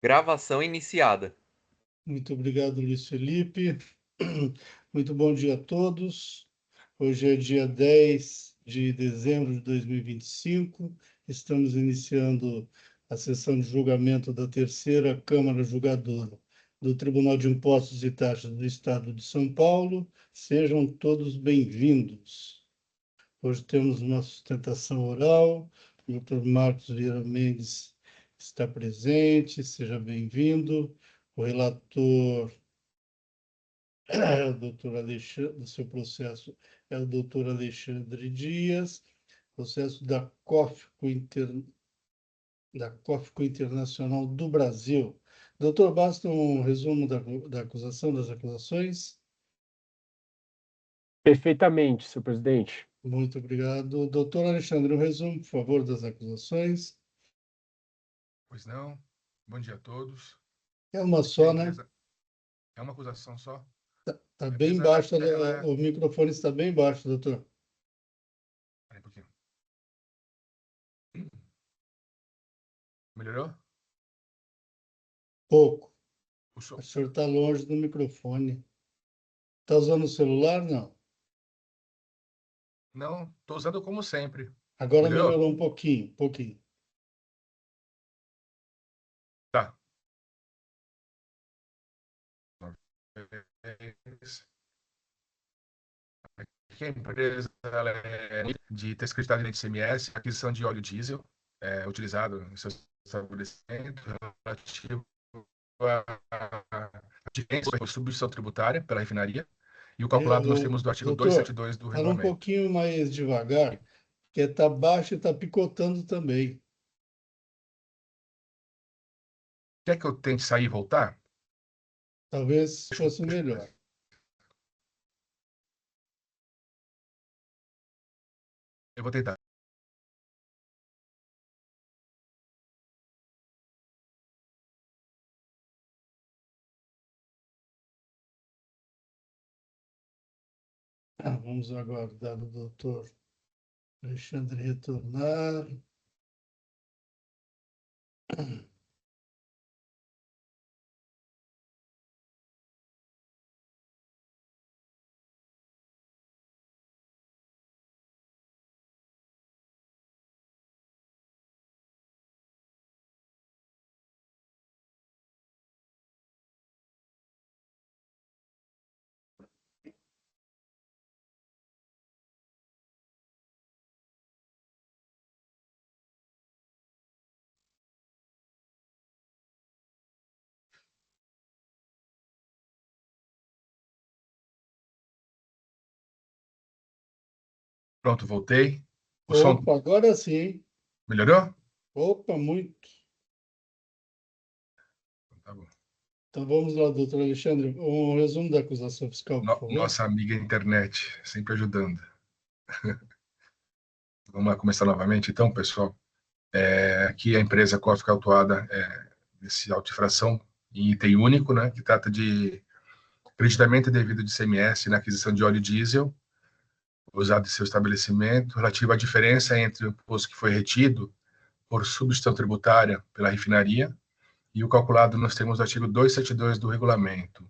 Gravação iniciada. Muito obrigado, Luiz Felipe. Muito bom dia a todos. Hoje é dia 10 de dezembro de 2025. Estamos iniciando a sessão de julgamento da terceira Câmara Julgadora do Tribunal de Impostos e Taxas do Estado de São Paulo. Sejam todos bem-vindos. Hoje temos uma sustentação oral. O Dr. Marcos Vieira Mendes está presente. Seja bem-vindo. O relator é o doutor Alexandre, do seu processo é o doutor Alexandre Dias, processo da COFCO Internacional do Brasil. Doutor, basta um resumo da acusação, das acusações? Perfeitamente, senhor presidente. Muito obrigado. Doutor Alexandre, um resumo, por favor, das acusações. Pois não. Bom dia a todos. É uma só, né? É uma acusação só? Está bem baixo, o microfone está bem baixo, doutor. Peraí um pouquinho. Melhorou? Pouco. O som. O senhor está longe do microfone. Está usando o celular? Não. Não, estou usando como sempre. Agora Melhorou? melhorou um pouquinho, pouquinho. Tá. Aqui a empresa ela é de ter acreditado em ICMS, aquisição de óleo diesel utilizado em seus estabelecimentos relativo a substituição tributária pela refinaria e o calculado nos termos do artigo Doutor, 272 do fala um regulamento. pouquinho mais devagar, porque está baixo e está picotando também. Quer que eu tente sair e voltar? Talvez fosse melhor. Eu vou tentar. Vamos aguardar o doutor Alexandre retornar. Pronto, voltei. O som Opa, agora sim. melhorou? Opa, muito. Tá bom. Então vamos lá, doutor Alexandre. Um resumo da acusação fiscal, por favor. Nossa amiga internet, sempre ajudando. Vamos lá começar novamente, então, pessoal. Aqui a empresa COFCO é autuada nesse auto-infração em item único, né, que trata de creditamento devido de ICMS na aquisição de óleo diesel usado em seu estabelecimento, relativo à diferença entre o imposto que foi retido por substituição tributária pela refinaria e o calculado nos termos do artigo 272 do regulamento.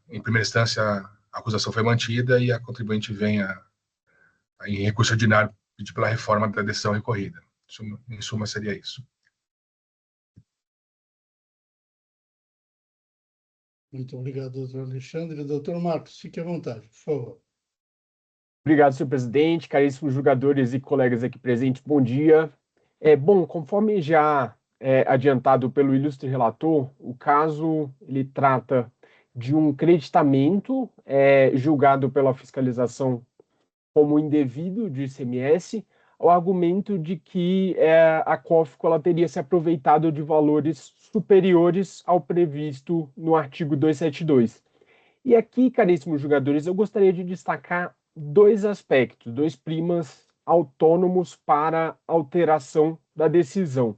Em primeira instância, a acusação foi mantida e a contribuinte vem em recurso ordinário pedir pela reforma da decisão recorrida. Em suma, seria isso. Muito obrigado, doutor Alexandre. Doutor Marcos, fique à vontade, por favor. Obrigado, senhor presidente, caríssimos jogadores e colegas aqui presentes, bom dia. Bom, conforme já adiantado pelo ilustre relator, o caso ele trata de um creditamento julgado pela fiscalização como indevido de ICMS, ao argumento de que a COFCO ela teria se aproveitado de valores superiores ao previsto no artigo 272. E aqui, caríssimos jogadores, eu gostaria de destacar dois aspectos, dois primas autônomos para alteração da decisão.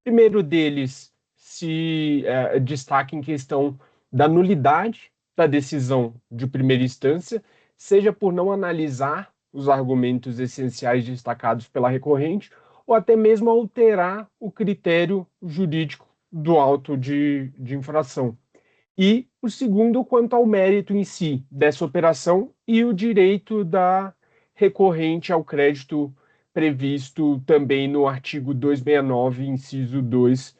Primeiro deles se destaca em questão da nulidade da decisão de primeira instância, seja por não analisar os argumentos essenciais destacados pela recorrente, ou até mesmo alterar o critério jurídico do auto de infração. E o segundo, quanto ao mérito em si dessa operação e o direito da recorrente ao crédito previsto também no artigo 269, inciso 2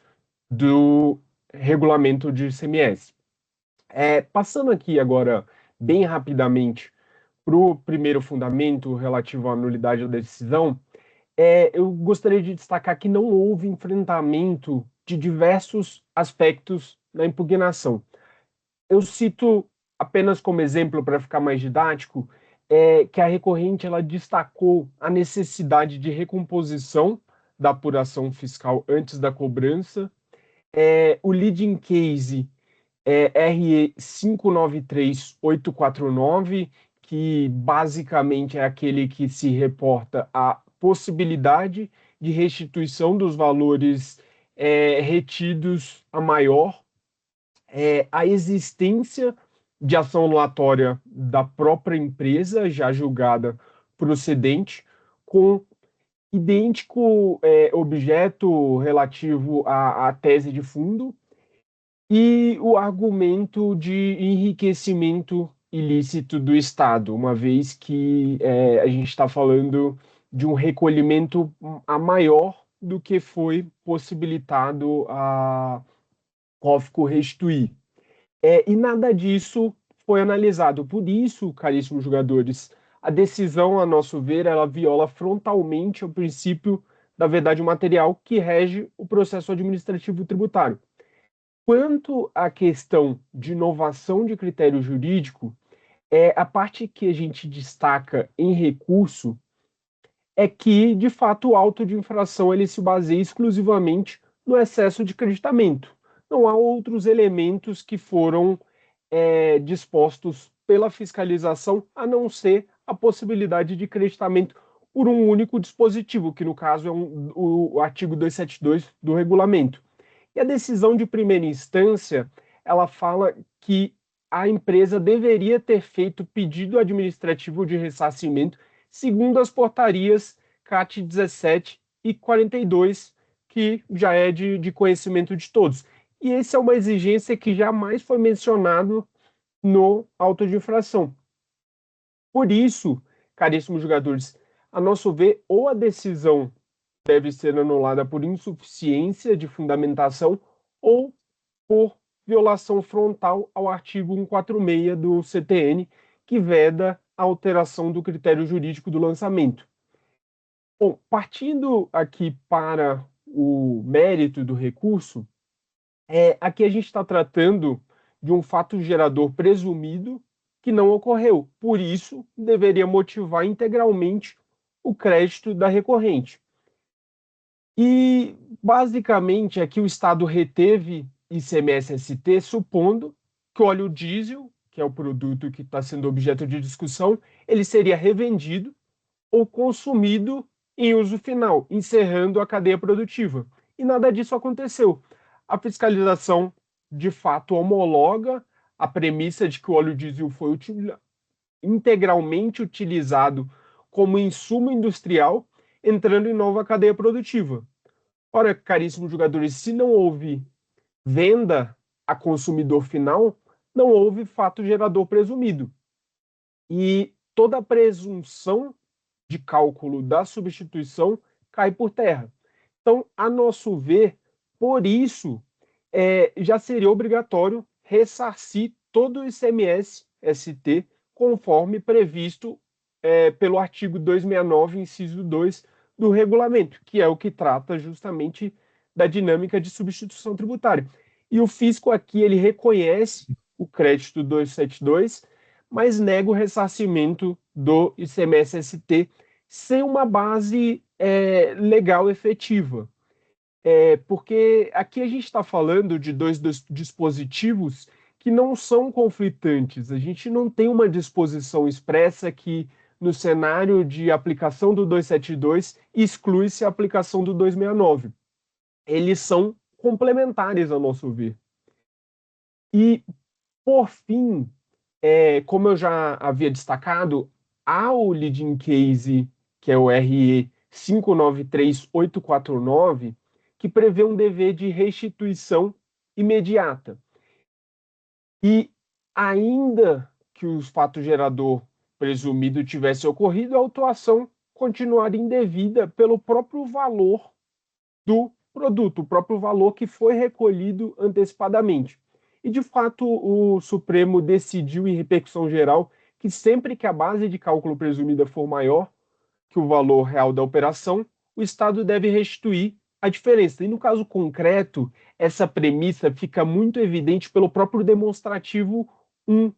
do regulamento de ICMS. Passando aqui agora, bem rapidamente, para o primeiro fundamento relativo à nulidade da decisão, eu gostaria de destacar que não houve enfrentamento de diversos aspectos na impugnação. Eu cito apenas como exemplo, para ficar mais didático, que a recorrente ela destacou a necessidade de recomposição da apuração fiscal antes da cobrança. O leading case RE 593849, que basicamente é aquele que se reporta a possibilidade de restituição dos valores retidos a maior, a existência de ação anulatória da própria empresa, já julgada procedente, com idêntico objeto relativo à tese de fundo, e o argumento de enriquecimento ilícito do Estado, uma vez que a gente está falando de um recolhimento a maior do que foi possibilitado a COFCO restituir. E nada disso foi analisado. Por isso, caríssimos jogadores, a decisão, a nosso ver, ela viola frontalmente o princípio da verdade material que rege o processo administrativo tributário. Quanto à questão de inovação de critério jurídico, a parte que a gente destaca em recurso é que, de fato, o auto de infração ele se baseia exclusivamente no excesso de creditamento. Não há outros elementos que foram dispostos pela fiscalização, a não ser a possibilidade de creditamento por um único dispositivo, que no caso é o artigo 272 do regulamento. E a decisão de primeira instância, ela fala que a empresa deveria ter feito pedido administrativo de ressarcimento segundo as portarias CAT 17 e 42, que já é de conhecimento de todos. E essa é uma exigência que jamais foi mencionado no auto de infração. Por isso, caríssimos jogadores, a nosso ver, ou a decisão deve ser anulada por insuficiência de fundamentação ou por violação frontal ao artigo 146 do CTN, que veda a alteração do critério jurídico do lançamento. Bom, partindo aqui para o mérito do recurso, aqui a gente está tratando de um fato gerador presumido que não ocorreu. Por isso, deveria motivar integralmente o crédito da recorrente. E, basicamente, aqui o Estado reteve ICMS-ST, supondo que o óleo diesel, que é o produto que está sendo objeto de discussão, ele seria revendido ou consumido em uso final, encerrando a cadeia produtiva. E nada disso aconteceu. A fiscalização, de fato, homologa a premissa de que o óleo diesel foi integralmente utilizado como insumo industrial, entrando em nova cadeia produtiva. Ora, caríssimos jogadores, se não houve venda a consumidor final, não houve fato gerador presumido. E toda a presunção de cálculo da substituição cai por terra. Então, a nosso ver, por isso, já seria obrigatório ressarcir todo o ICMS-ST conforme previsto pelo artigo 269, inciso 2 do regulamento, que é o que trata justamente da dinâmica de substituição tributária. E o fisco aqui, ele reconhece o crédito 272, mas nega o ressarcimento do ICMS-ST sem uma base legal efetiva. Porque aqui a gente está falando de dois dispositivos que não são conflitantes. A gente não tem uma disposição expressa que, no cenário de aplicação do 272, exclui-se a aplicação do 269. Eles são complementares, a nosso ver. E, por fim, como eu já havia destacado, há o leading case, que é o RE 593849, que prevê um dever de restituição imediata. E ainda que o fato gerador presumido tivesse ocorrido, a autuação continuaria indevida pelo próprio valor do produto, o próprio valor que foi recolhido antecipadamente. E, de fato, o Supremo decidiu, em repercussão geral, que sempre que a base de cálculo presumida for maior que o valor real da operação, o Estado deve restituir a diferença. E, no caso concreto, essa premissa fica muito evidente pelo próprio demonstrativo 1,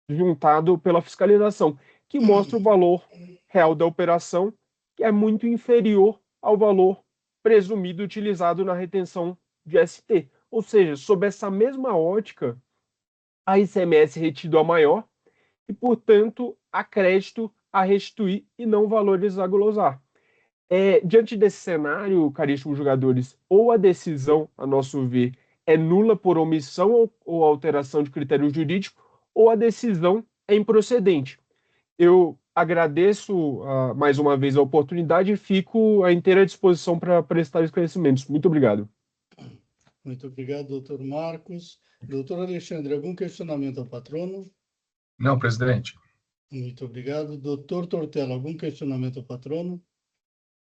juntado pela fiscalização, que mostra o valor real da operação, que é muito inferior ao valor presumido utilizado na retenção de ST. Ou seja, sob essa mesma ótica, a ICMS retido a maior e, portanto, a crédito a restituir e não valores a glosar. Diante desse cenário, caríssimos jogadores, ou a decisão, a nosso ver, é nula por omissão ou alteração de critério jurídico, ou a decisão é improcedente. Eu agradeço mais uma vez a oportunidade e fico à inteira disposição para prestar esclarecimentos. Muito obrigado. Muito obrigado, doutor Marcos. Doutor Alexandre, algum questionamento ao patrono? Não, presidente. Muito obrigado. Doutor Tortello, algum questionamento ao patrono?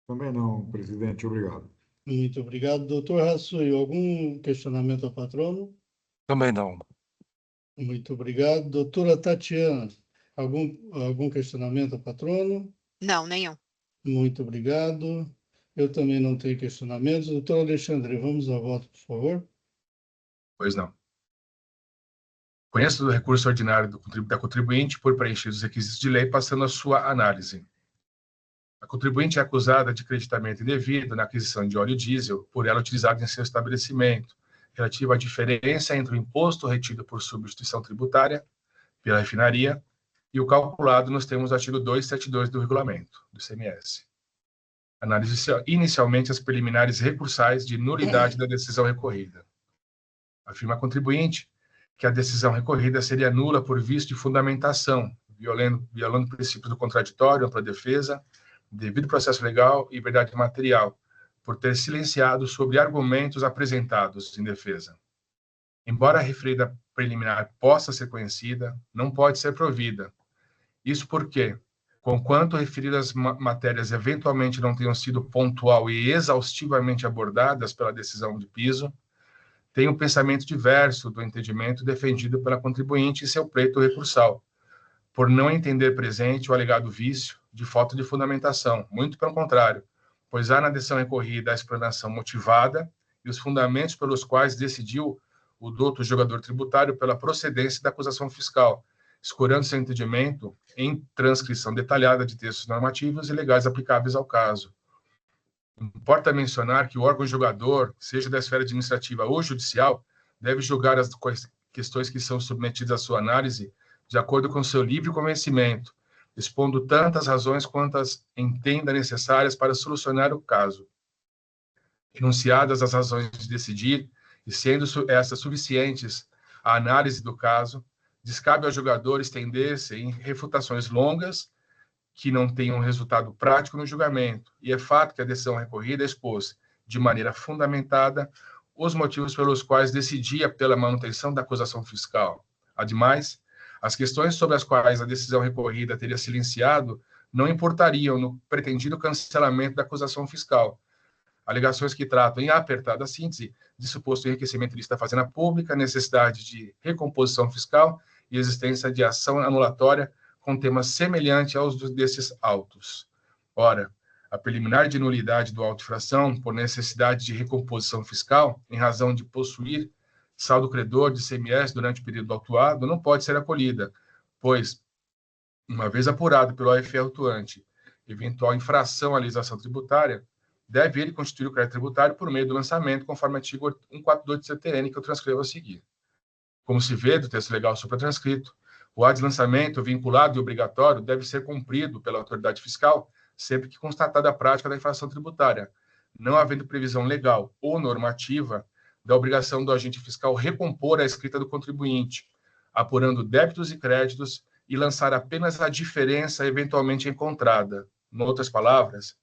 Também não, presidente, obrigado. Muito obrigado. Doutor Rassuio, algum questionamento ao patrono? Também não. Muito obrigado. Doutora Tatiana, algum questionamento ao patrono? Não, nenhum. Muito obrigado. Eu também não tenho questionamentos. Doutor Alexandre, vamos ao voto, por favor. Pois não. Conheço do recurso ordinário da contribuinte por preencher os requisitos de lei, passando a sua análise. A contribuinte é acusada de creditamento indevido na aquisição de óleo diesel por ela utilizado em seu estabelecimento, relativo à diferença entre o imposto retido por substituição tributária pela refinaria e o calculado nos termos do artigo 272 do regulamento do ICMS. Análise inicialmente as preliminares recursais de nulidade da decisão recorrida. Afirma a contribuinte que a decisão recorrida seria nula por vício de fundamentação, violando princípios do contraditório, ampla defesa, devido processo legal e verdade material, por ter silenciado sobre argumentos apresentados em defesa. Embora a referida preliminar possa ser conhecida, não pode ser provida. Isso porque, conquanto referidas matérias eventualmente não tenham sido pontual e exaustivamente abordadas pela decisão de piso, tem um pensamento diverso do entendimento defendido pela contribuinte em seu pleito recursal, por não entender presente o alegado vício de falta de fundamentação, muito pelo contrário, pois há na decisão recorrida a explanação motivada e os fundamentos pelos quais decidiu o douto jogador tributário pela procedência da acusação fiscal, escorando seu entendimento em transcrição detalhada de textos normativos e legais aplicáveis ao caso. Importa mencionar que o órgão julgador, seja da esfera administrativa ou judicial, deve julgar as questões que são submetidas à sua análise de acordo com seu livre convencimento, expondo tantas razões quantas entenda necessárias para solucionar o caso. Enunciadas as razões de decidir, e sendo essas suficientes à análise do caso, descabe ao julgador estender-se em refutações longas que não tenham resultado prático no julgamento, e é fato que a decisão recorrida expôs, de maneira fundamentada, os motivos pelos quais decidia pela manutenção da acusação fiscal. Ademais, as questões sobre as quais a decisão recorrida teria silenciado não importariam no pretendido cancelamento da acusação fiscal. Alegações que tratam, em apertada síntese, de suposto enriquecimento ilícito da fazenda pública, necessidade de recomposição fiscal e existência de ação anulatória com tema semelhante aos desses autos. Ora, a preliminar de nulidade do auto de infração por necessidade de recomposição fiscal, em razão de possuir saldo credor de ICMS durante o período autuado, não pode ser acolhida, pois, uma vez apurado pelo OFR autuante eventual infração à legislação tributária, deve ele constituir o crédito tributário por meio do lançamento, conforme o artigo 142 do CTN, que eu transcrevo a seguir. Como se vê do texto legal supratranscrito, o ato de lançamento vinculado e obrigatório deve ser cumprido pela autoridade fiscal sempre que constatada a prática da infração tributária, não havendo previsão legal ou normativa da obrigação do agente fiscal recompor a escrita do contribuinte, apurando débitos e créditos e lançar apenas a diferença eventualmente encontrada. Em outras palavras,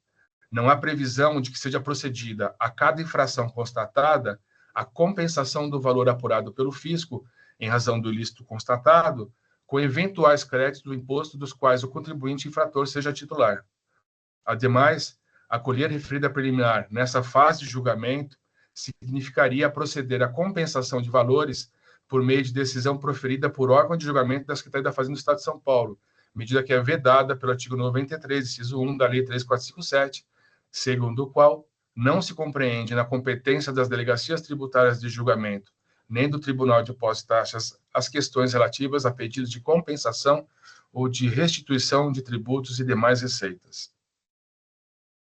não há previsão de que seja procedida a cada infração constatada a compensação do valor apurado pelo fisco, em razão do ilícito constatado, com eventuais créditos do imposto dos quais o contribuinte infrator seja titular. Ademais, acolher referida preliminar nessa fase de julgamento significaria proceder à compensação de valores por meio de decisão proferida por órgão de julgamento da Secretaria da Fazenda do Estado de São Paulo, medida que é vedada pelo artigo 93, inciso 1 da Lei 3457, segundo o qual não se compreende na competência das delegacias tributárias de julgamento, nem do Tribunal de Impostos e Taxas, as questões relativas a pedidos de compensação ou de restituição de tributos e demais receitas.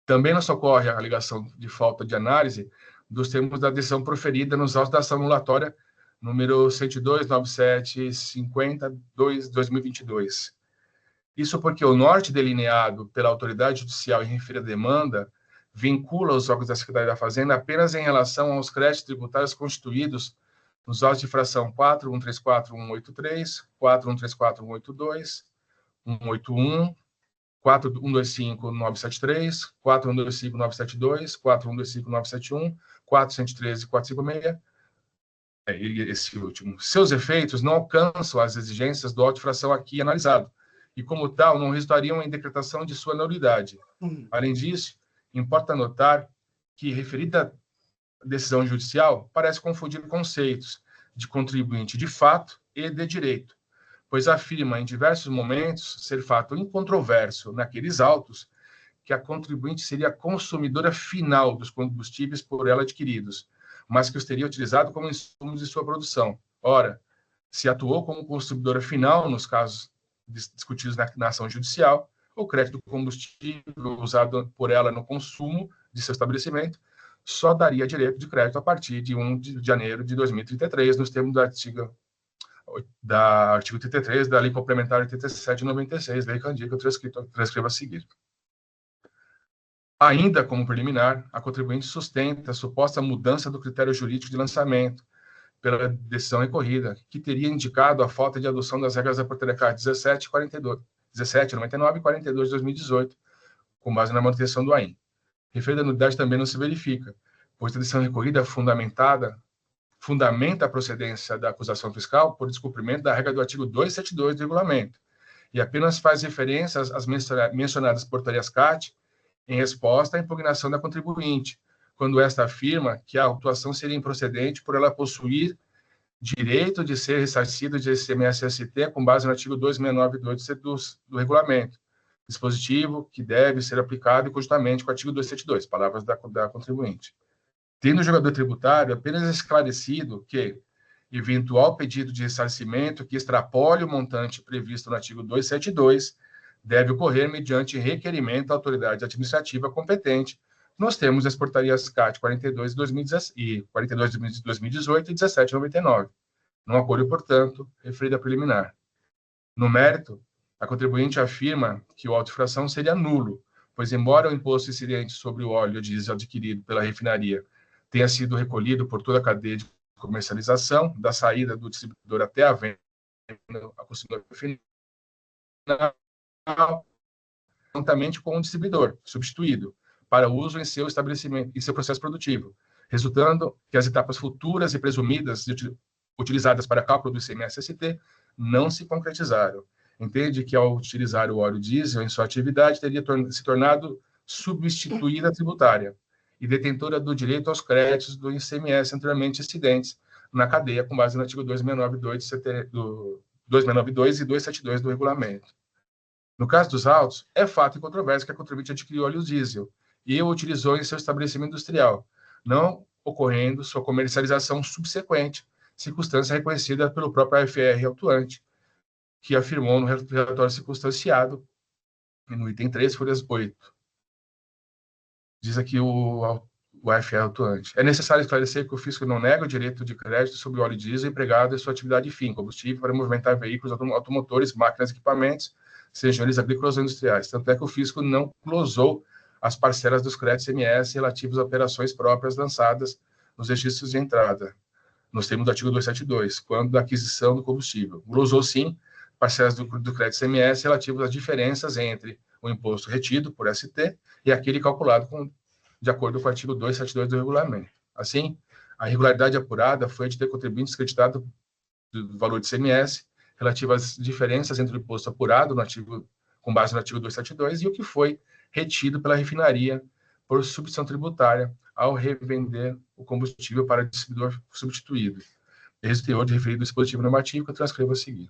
Também não socorre a alegação de falta de análise dos termos da decisão proferida nos autos da ação anulatória número 102.9750/2022. Isso porque o norte delineado pela autoridade judicial em referida demanda vincula os órgãos da Secretaria da Fazenda apenas em relação aos créditos tributários constituídos nos autos de infração 4134.183, 4134.182, 181, 4125.973, 4125.972, 4125.971, 413 e 456, esse último. Seus efeitos não alcançam as exigências do auto de infração aqui analisado, e como tal, não resultariam em decretação de sua nulidade. Além disso, importa notar que referida decisão judicial parece confundir conceitos de contribuinte de fato e de direito, pois afirma em diversos momentos ser fato incontroverso naqueles autos que a contribuinte seria a consumidora final dos combustíveis por ela adquiridos, mas que os teria utilizado como insumos de sua produção. Ora, se atuou como consumidora final nos casos discutidos na ação judicial, o crédito do combustível usado por ela no consumo de seu estabelecimento só daria direito de crédito a partir de 1 de janeiro de 2033, nos termos do artigo 33 da Lei Complementar 87/96, Lei Candia, que eu transcrevo a seguir. Ainda como preliminar, a contribuinte sustenta a suposta mudança do critério jurídico de lançamento pela decisão recorrida, que teria indicado a falta de adoção das regras da Portaria CAT 1799 e 42 de 2018, com base na manutenção do AIM. Referida nulidade também não se verifica, pois a decisão recorrida fundamenta a procedência da acusação fiscal por descumprimento da regra do artigo 272 do regulamento, e apenas faz referência às mencionadas portarias CAT em resposta à impugnação da contribuinte, quando esta afirma que a autuação seria improcedente por ela possuir direito de ser ressarcido de ICMS-ST com base no artigo 269.2 do regulamento, dispositivo que deve ser aplicado conjuntamente com o artigo 272, palavras da contribuinte. Tendo o julgador tributário apenas esclarecido que eventual pedido de ressarcimento que extrapole o montante previsto no artigo 272 deve ocorrer mediante requerimento da autoridade administrativa competente nos termos das portarias CAT 42 de 2018 e 1799. Não ocorre, portanto, referida preliminar. No mérito, a contribuinte afirma que o auto de infração seria nulo, pois, embora o imposto incidente sobre o óleo diesel adquirido pela refinaria tenha sido recolhido por toda a cadeia de comercialização, da saída do distribuidor até a venda ao consumidor final, juntamente com o distribuidor substituído, para uso em seu estabelecimento, em seu processo produtivo, resultando que as etapas futuras e presumidas utilizadas para cálculo do ICMS-ST não se concretizaram. Entende que, ao utilizar o óleo diesel em sua atividade, teria se tornado substituída tributária e detentora do direito aos créditos do ICMS anteriormente incidentes na cadeia, com base no artigo 269.2 e 272 do regulamento. No caso dos autos, é fato e controverso que a contribuinte adquiriu óleo diesel e o utilizou em seu estabelecimento industrial, não ocorrendo sua comercialização subsequente, circunstância reconhecida pelo próprio AFR autuante, que afirmou no relatório circunstanciado, no item 3, folhas 8. Diz aqui o AFR autuante. É necessário esclarecer que o fisco não nega o direito de crédito sobre o óleo diesel empregado em sua atividade fim, combustível para movimentar veículos, automotores, máquinas e equipamentos, sejam eles agrícolas ou industriais. Tanto é que o fisco não glosou as parcelas dos créditos ICMS relativos a operações próprias lançadas nos registros de entrada, nos termos do artigo 272, quando da aquisição do combustível. Glosou, sim, parcelas do crédito ICMS relativas às diferenças entre o imposto retido por ST e aquele calculado de acordo com o artigo 272 do regulamento. Assim, a irregularidade apurada foi a de ter contribuinte descreditado do valor de ICMS relativo às diferenças entre o imposto apurado com base no artigo 272 e o que foi retido pela refinaria por substituição tributária ao revender o combustível para distribuidor substituído. Esse teor de referido dispositivo normativo que eu transcrevo a seguir.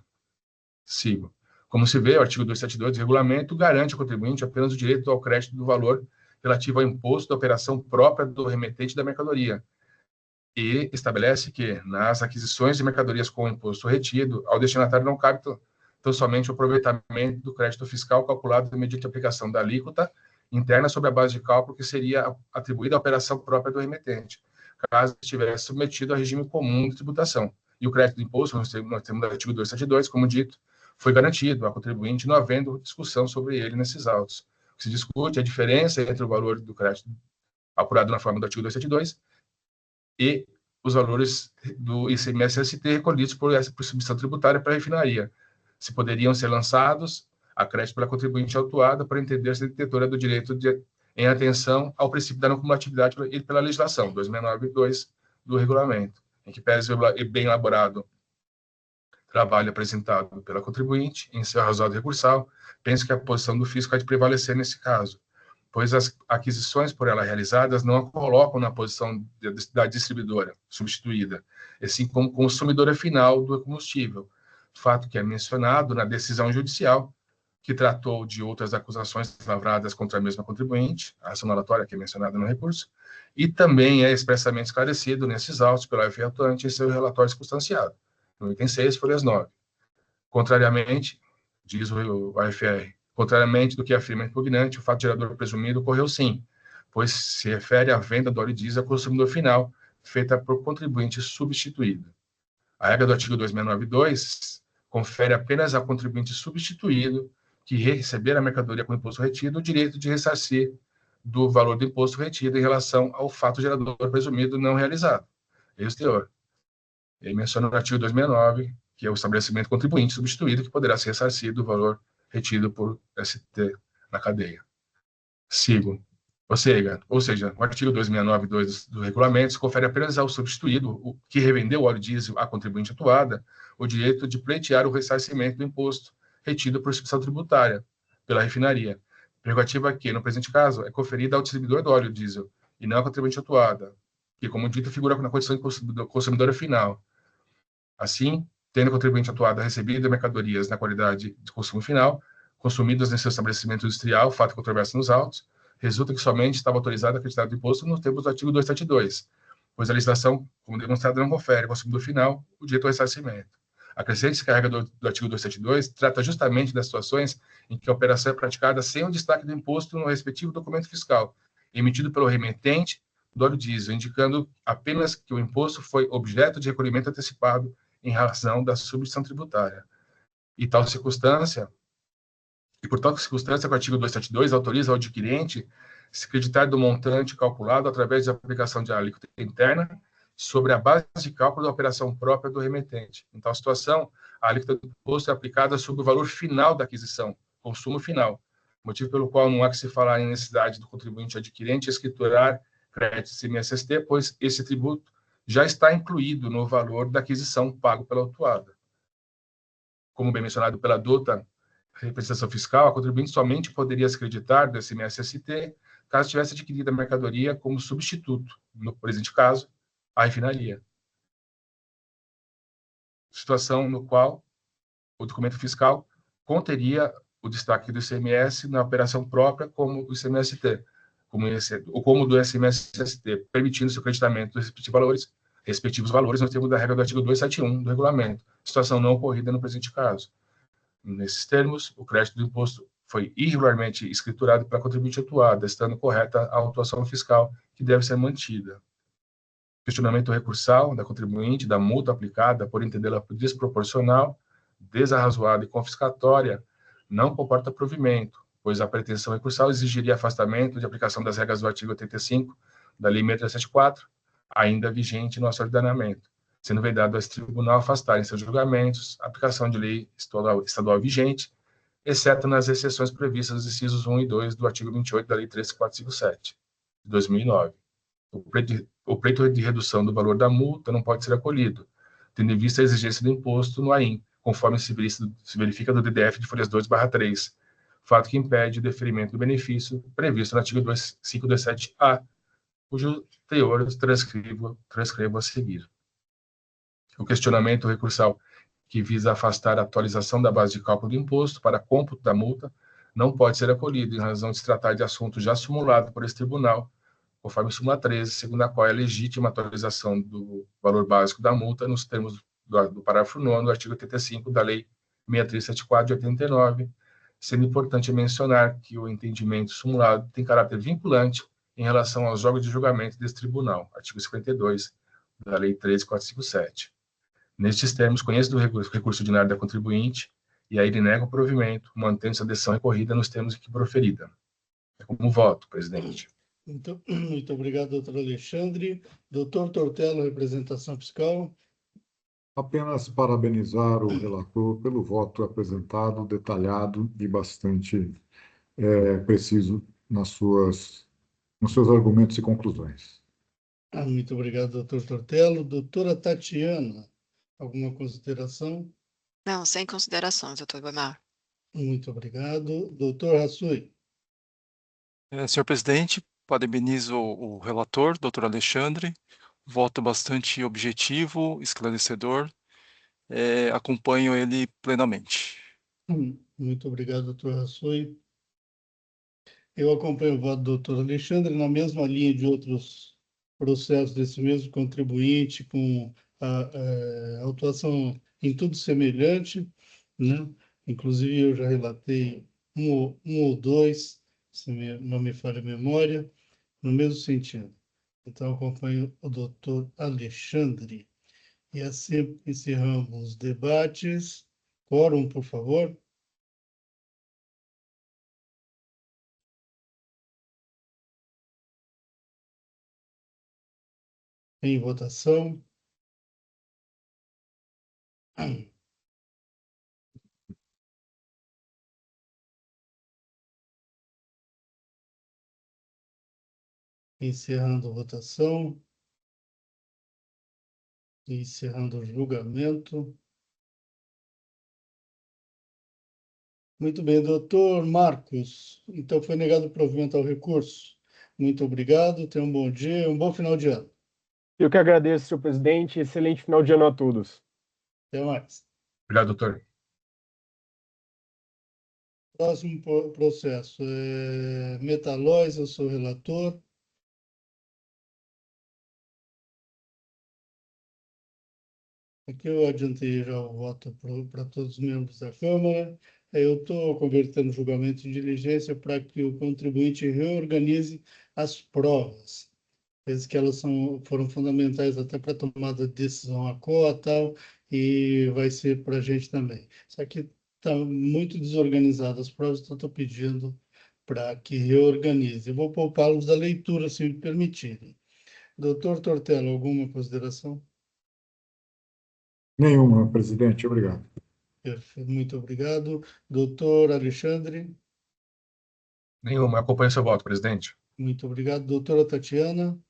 Sigo. Como se vê, o artigo 272 do regulamento garante ao contribuinte apenas o direito ao crédito do valor relativo ao imposto da operação própria do remetente da mercadoria e estabelece que, nas aquisições de mercadorias com imposto retido, ao destinatário não cabe tão somente o aproveitamento do crédito fiscal calculado mediante aplicação da alíquota interna sobre a base de cálculo que seria atribuída à operação própria do remetente, caso estivesse submetido a regime comum de tributação. E o crédito do imposto, nós temos no artigo 272, como dito, foi garantido ao contribuinte, não havendo discussão sobre ele nesses autos. O que se discute é a diferença entre o valor do crédito apurado na forma do artigo 272 e os valores do ICMS-ST recolhidos por substituição tributária para a refinaria, se poderiam ser lançados a crédito pela contribuinte autuada para entender-se detetora do direito em atenção ao princípio da não cumulatividade e pela legislação 2692 do regulamento, em que pese o bem elaborado trabalho apresentado pela contribuinte em seu arrazoado recursal, penso que a posição do fisco há de prevalecer nesse caso, pois as aquisições por ela realizadas não a colocam na posição da distribuidora substituída, assim como consumidora final do combustível, fato que é mencionado na decisão judicial que tratou de outras acusações lavradas contra a mesma contribuinte, a ação anulatória que é mencionada no recurso, e também é expressamente esclarecido nesses autos pela UF atuante em seu relatório circunstanciado, no item 6, folhas 9. Contrariamente, diz o AFR, contrariamente do que afirma o impugnante, o fato gerador presumido ocorreu sim, pois se refere à venda do óleo diesel ao consumidor final, feita por contribuinte substituído. A regra do artigo 2692 confere apenas ao contribuinte substituído que receber a mercadoria com imposto retido o direito de ressarcir do valor do imposto retido em relação ao fato gerador presumido não realizado. Esse teor. Ele menciona no artigo 269, que é o estabelecimento contribuinte substituído que poderá ser ressarcido do valor retido por ST na cadeia. Sigo. Ou seja, o artigo 269.2 do regulamento confere apenas ao substituído, o que revendeu o óleo diesel à contribuinte atuada, o direito de pleitear o ressarcimento do imposto retido por substituição tributária pela refinaria. Prerrogativa que, no presente caso, é conferida ao distribuidor do óleo diesel e não à contribuinte atuada, que, como dito, figura na condição de consumidora final. Assim, tendo a contribuinte atuada recebido mercadorias na qualidade de consumo final, consumidas nesse estabelecimento industrial, fato controverso nos autos, resulta que somente estava autorizado a acreditar do imposto nos termos do artigo 272, pois a legislação, como demonstrado, não confere ao consumidor final o direito ao ressarcimento. Acrescente-se que a regra do artigo 272 trata justamente das situações em que a operação é praticada sem o destaque do imposto no respectivo documento fiscal, emitido pelo remetente do óleo diesel, indicando apenas que o imposto foi objeto de recolhimento antecipado em razão da substituição tributária. E por tal circunstância, o artigo 272 autoriza ao adquirente se creditar do montante calculado através da aplicação de alíquota interna sobre a base de cálculo da operação própria do remetente. Em tal situação, a alíquota do imposto é aplicada sobre o valor final da aquisição, consumo final, motivo pelo qual não há que se falar em necessidade do contribuinte adquirente escriturar crédito ICMS-ST, pois esse tributo já está incluído no valor da aquisição pago pela autuada. Como bem mencionado pela dota representação fiscal, a contribuinte somente poderia se creditar do ICMS-ST caso tivesse adquirido a mercadoria como substituto, no presente caso, à refinaria. Situação no qual o documento fiscal conteria o destaque do ICMS na operação própria como o ICMS-ST, como do ICMS-ST, permitindo-se o creditamento dos respectivos valores no termo da regra do artigo 271 do regulamento, situação não ocorrida no presente caso. Nesses termos, o crédito do imposto foi irregularmente escriturado pela contribuinte atuada, estando correta a autuação fiscal que deve ser mantida. Questionamento recursal da contribuinte da multa aplicada por entendê-la desproporcional, desarrazoada e confiscatória não comporta provimento, pois a pretensão recursal exigiria afastamento de aplicação das regras do artigo 85 da Lei 6374, ainda vigente no nosso ordenamento, sendo vedado a esse tribunal afastar em seus julgamentos a aplicação de lei estadual vigente, exceto nas exceções previstas nos incisos 1 e 2 do artigo 28 da Lei 13.457, de 2009. O pleito de redução do valor da multa não pode ser acolhido, tendo em vista a exigência do imposto no AIM, conforme se verifica do DDF de folhas 2/3, fato que impede o deferimento do benefício previsto no artigo 527-A, cujo teor transcrevo a seguir. O questionamento recursal que visa afastar a atualização da base de cálculo do imposto para cômputo da multa não pode ser acolhido em razão de se tratar de assunto já simulado por esse tribunal, conforme súmula 13, segundo a qual é legítima a atualização do valor básico da multa nos termos do parágrafo 9º do artigo 85 da Lei 6374 de 89, sendo importante mencionar que o entendimento simulado tem caráter vinculante em relação aos jogos de julgamento desse tribunal, artigo 52 da Lei 13.457. Nestes termos, conheço do recurso ordinário da contribuinte e a ele nego o provimento, mantendo-se a decisão recorrida nos termos em que proferida. É como voto, presidente. Muito obrigado, doutor Alexandre. Doutor Tortello, representação fiscal. Apenas parabenizar o relator pelo voto apresentado, detalhado e bastante preciso nos seus argumentos e conclusões. Muito obrigado, doutor Tortello. Doutora Tatiana, alguma consideração? Não, sem considerações, doutor Ibamar. Muito obrigado. Doutor Hassui. Senhor presidente, parabenizo o relator, doutor Alexandre, voto bastante objetivo, esclarecedor, acompanho ele plenamente. Muito obrigado, doutor Hassui. Eu acompanho o voto do doutor Alexandre na mesma linha de outros processos desse mesmo contribuinte, com a autuação em tudo semelhante, né? Inclusive, eu já relatei um ou dois, se não me falha a memória, no mesmo sentido. Então, acompanho o doutor Alexandre. E assim encerramos os debates. Quórum, por favor. Em votação. Encerrando a votação. Encerrando o julgamento. Muito bem, doutor Marcos. Então, foi negado o provimento ao recurso. Muito obrigado, tenha um bom dia, um bom final de ano. Eu que agradeço, senhor presidente. Excelente final de ano a todos. Até mais. Obrigado, doutor. Próximo processo é Metalóis, eu sou o relator. Aqui eu adiantei já o voto para todos os membros da Câmara. Eu estou convertendo o julgamento em diligência para que o contribuinte reorganize as provas. Vezes que elas foram fundamentais até para a tomada de decisão a tal, e vai ser para a gente também. Isso aqui está muito desorganizado as provas, então estou pedindo para que reorganize. Eu vou poupá-los da leitura, se me permitirem. Doutor Tortello, alguma consideração? Nenhuma, presidente. Obrigado. Perfeito, muito obrigado. Doutor Alexandre? Nenhuma. Acompanho seu voto, presidente. Muito obrigado. Doutora Tatiana?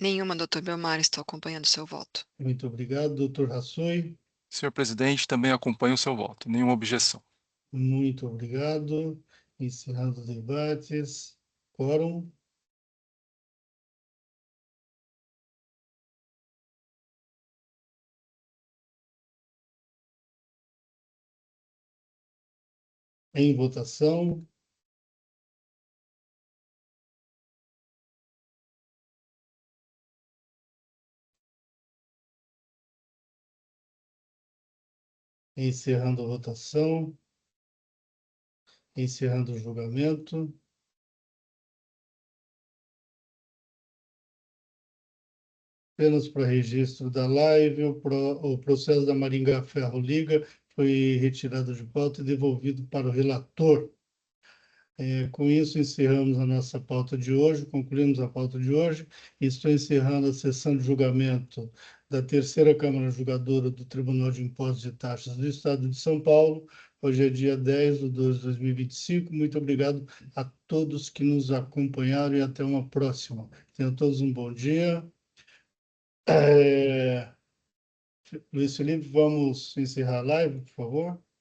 Nenhuma, doutor Belmar, estou acompanhando seu voto. Muito obrigado. Doutor Hassui? Senhor presidente, também acompanho o seu voto, nenhuma objeção. Muito obrigado. Encerrando os debates. Quórum. Em votação. Encerrando a votação. Encerrando o julgamento. Apenas para registro da live, o processo da Maringá Ferro Liga foi retirado de pauta e devolvido para o relator. Com isso, encerramos a nossa pauta de hoje, concluímos a pauta de hoje. Estou encerrando a sessão de julgamento da terceira Câmara Julgadora do Tribunal de Impostos e Taxas do Estado de São Paulo. Hoje é dia 10/2/2025. Muito obrigado a todos que nos acompanharam e até uma próxima. Tenham todos um bom dia. Luiz Felipe, vamos encerrar a live, por favor?